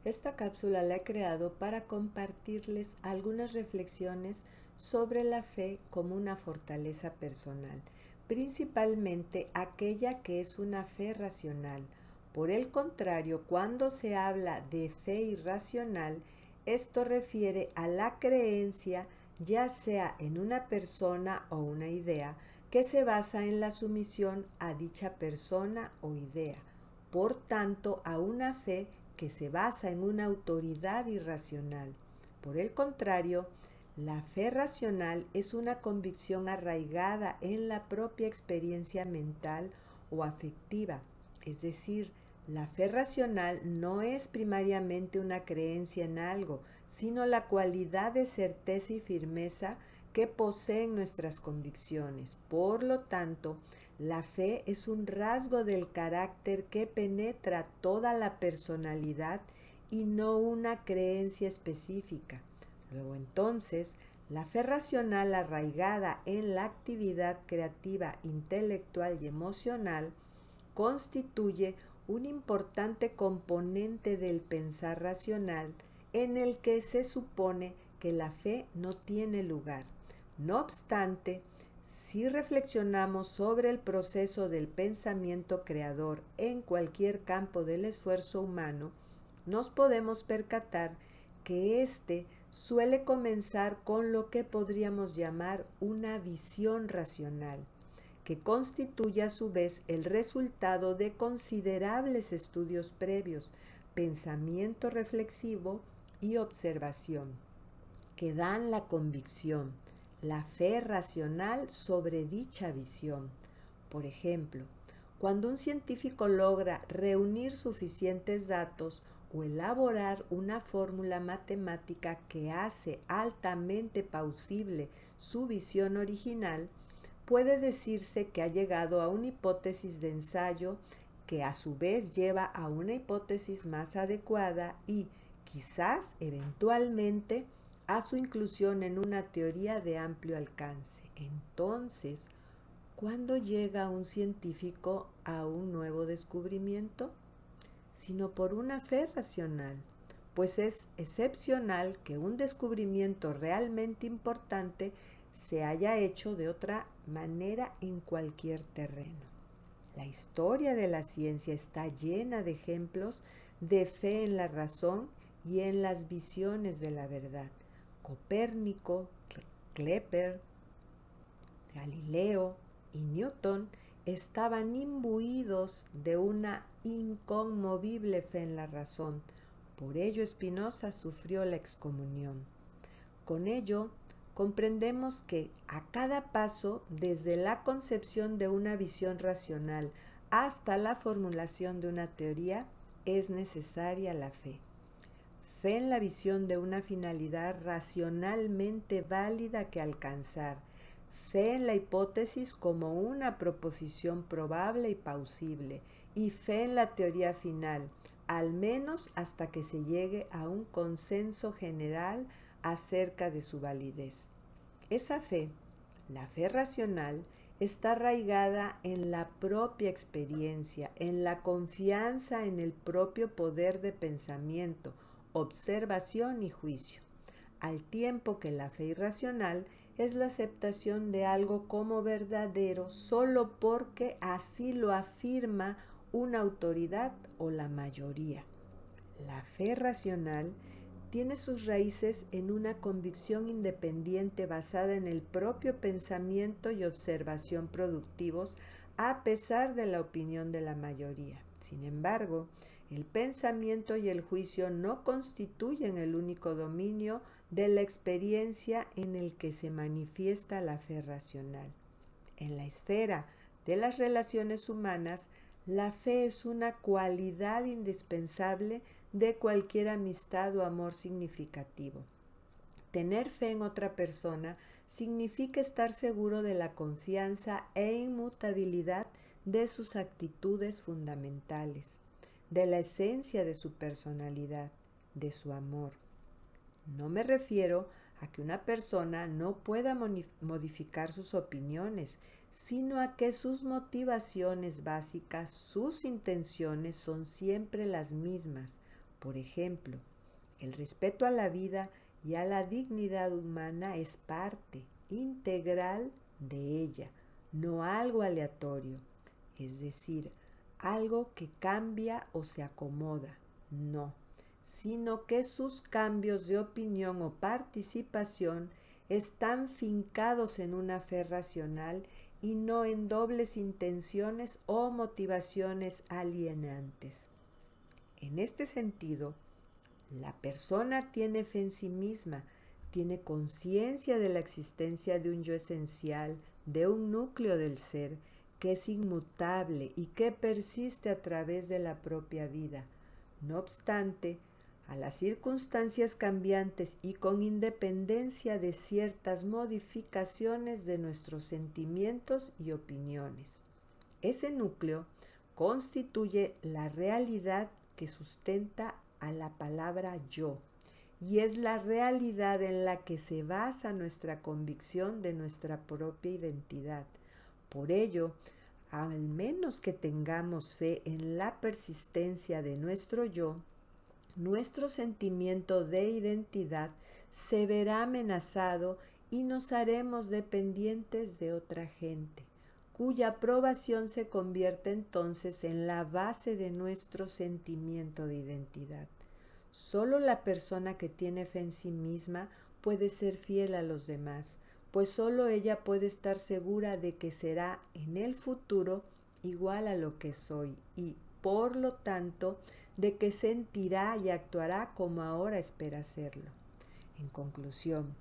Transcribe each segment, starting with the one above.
Esta cápsula la he creado para compartirles algunas reflexiones sobre la fe como una fortaleza personal, principalmente aquella que es una fe racional. Por el contrario, cuando se habla de fe irracional, esto refiere a la creencia, ya sea en una persona o una idea, que se basa en la sumisión a dicha persona o idea. Por tanto, a una fe que se basa en una autoridad irracional. Por el contrario, la fe racional es una convicción arraigada en la propia experiencia mental o afectiva, es decir, la fe racional no es primariamente una creencia en algo, sino la cualidad de certeza y firmeza que poseen nuestras convicciones. Por lo tanto, la fe es un rasgo del carácter que penetra toda la personalidad y no una creencia específica. Luego entonces, la fe racional arraigada en la actividad creativa, intelectual y emocional constituye un importante componente del pensar racional en el que se supone que la fe no tiene lugar. No obstante, si reflexionamos sobre el proceso del pensamiento creador en cualquier campo del esfuerzo humano, nos podemos percatar que éste suele comenzar con lo que podríamos llamar una visión racional, que constituye a su vez el resultado de considerables estudios previos, pensamiento reflexivo y observación, que dan la convicción, la fe racional sobre dicha visión. Por ejemplo, cuando un científico logra reunir suficientes datos o elaborar una fórmula matemática que hace altamente plausible su visión original, puede decirse que ha llegado a una hipótesis de ensayo que a su vez lleva a una hipótesis más adecuada y, quizás, eventualmente, a su inclusión en una teoría de amplio alcance. Entonces, ¿cuándo llega un científico a un nuevo descubrimiento? Sino por una fe racional, pues es excepcional que un descubrimiento realmente importante se haya hecho de otra manera en cualquier terreno. La historia de la ciencia está llena de ejemplos de fe en la razón y en las visiones de la verdad. Copérnico, Kepler, Galileo y Newton estaban imbuidos de una inconmovible fe en la razón. Por ello Spinoza sufrió la excomunión. Con ello, comprendemos que a cada paso, desde la concepción de una visión racional hasta la formulación de una teoría, es necesaria la fe. Fe en la visión de una finalidad racionalmente válida que alcanzar. Fe en la hipótesis como una proposición probable y plausible. Y fe en la teoría final, al menos hasta que se llegue a un consenso general acerca de su validez. Esa fe, la fe racional, está arraigada en la propia experiencia, en la confianza en el propio poder de pensamiento, observación y juicio, al tiempo que la fe irracional es la aceptación de algo como verdadero solo porque así lo afirma una autoridad o la mayoría. La fe racional tiene sus raíces en una convicción independiente basada en el propio pensamiento y observación productivos a pesar de la opinión de la mayoría. Sin embargo, el pensamiento y el juicio no constituyen el único dominio de la experiencia en el que se manifiesta la fe racional. En la esfera de las relaciones humanas, la fe es una cualidad indispensable de cualquier amistad o amor significativo. Tener fe en otra persona significa estar seguro de la confianza e inmutabilidad de sus actitudes fundamentales, de la esencia de su personalidad, de su amor. No me refiero a que una persona no pueda modificar sus opiniones, sino a que sus motivaciones básicas, sus intenciones son siempre las mismas. Por ejemplo, el respeto a la vida y a la dignidad humana es parte integral de ella, no algo aleatorio, es decir, algo que cambia o se acomoda, no, sino que sus cambios de opinión o participación están fincados en una fe racional y no en dobles intenciones o motivaciones alienantes. En este sentido, la persona tiene fe en sí misma, tiene conciencia de la existencia de un yo esencial, de un núcleo del ser que es inmutable y que persiste a través de la propia vida. No obstante, a las circunstancias cambiantes y con independencia de ciertas modificaciones de nuestros sentimientos y opiniones. Ese núcleo constituye la realidad que sustenta a la palabra yo y es la realidad en la que se basa nuestra convicción de nuestra propia identidad. Por ello, al menos que tengamos fe en la persistencia de nuestro yo, nuestro sentimiento de identidad se verá amenazado y nos haremos dependientes de otra gente, cuya aprobación se convierte entonces en la base de nuestro sentimiento de identidad. Solo la persona que tiene fe en sí misma puede ser fiel a los demás, pues solo ella puede estar segura de que será en el futuro igual a lo que soy y, por lo tanto, de que sentirá y actuará como ahora espera hacerlo. En conclusión,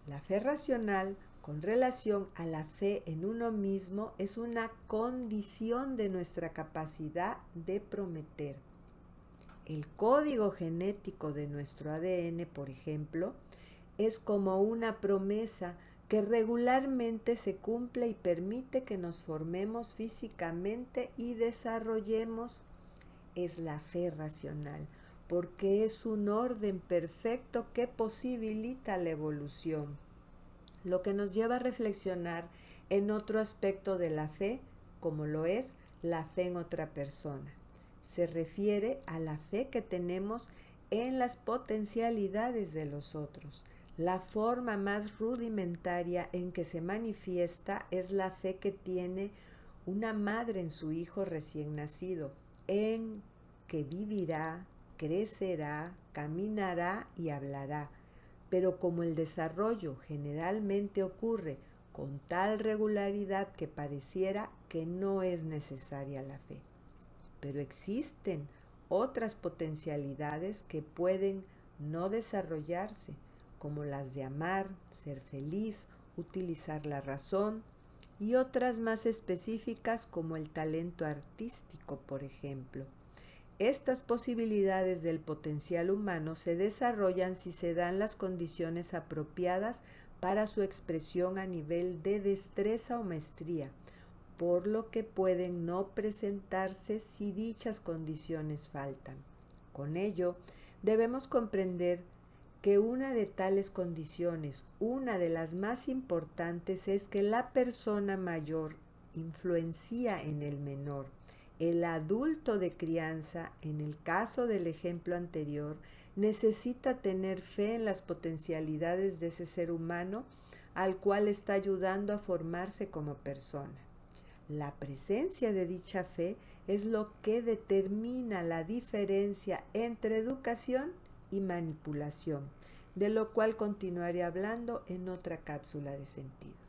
la fe racional con relación a la fe en uno mismo es una condición de nuestra capacidad de prometer. El código genético de nuestro ADN, por ejemplo, es como una promesa que regularmente se cumple y permite que nos formemos físicamente y desarrollemos. Es la fe racional, porque es un orden perfecto que posibilita la evolución, lo que nos lleva a reflexionar en otro aspecto de la fe, como lo es la fe en otra persona. Se refiere a la fe que tenemos en las potencialidades de los otros. La forma más rudimentaria en que se manifiesta es la fe que tiene una madre en su hijo recién nacido, en que vivirá, crecerá, caminará y hablará. Pero como el desarrollo generalmente ocurre con tal regularidad que pareciera que no es necesaria la fe. Pero existen otras potencialidades que pueden no desarrollarse, como las de amar, ser feliz, utilizar la razón, y otras más específicas como el talento artístico, por ejemplo. Estas posibilidades del potencial humano se desarrollan si se dan las condiciones apropiadas para su expresión a nivel de destreza o maestría, por lo que pueden no presentarse si dichas condiciones faltan. Con ello, debemos comprender que una de tales condiciones, una de las más importantes, es que la persona mayor influencia en el menor. El adulto de crianza, en el caso del ejemplo anterior, necesita tener fe en las potencialidades de ese ser humano al cual está ayudando a formarse como persona. La presencia de dicha fe es lo que determina la diferencia entre educación y manipulación, de lo cual continuaré hablando en otra cápsula de sentido.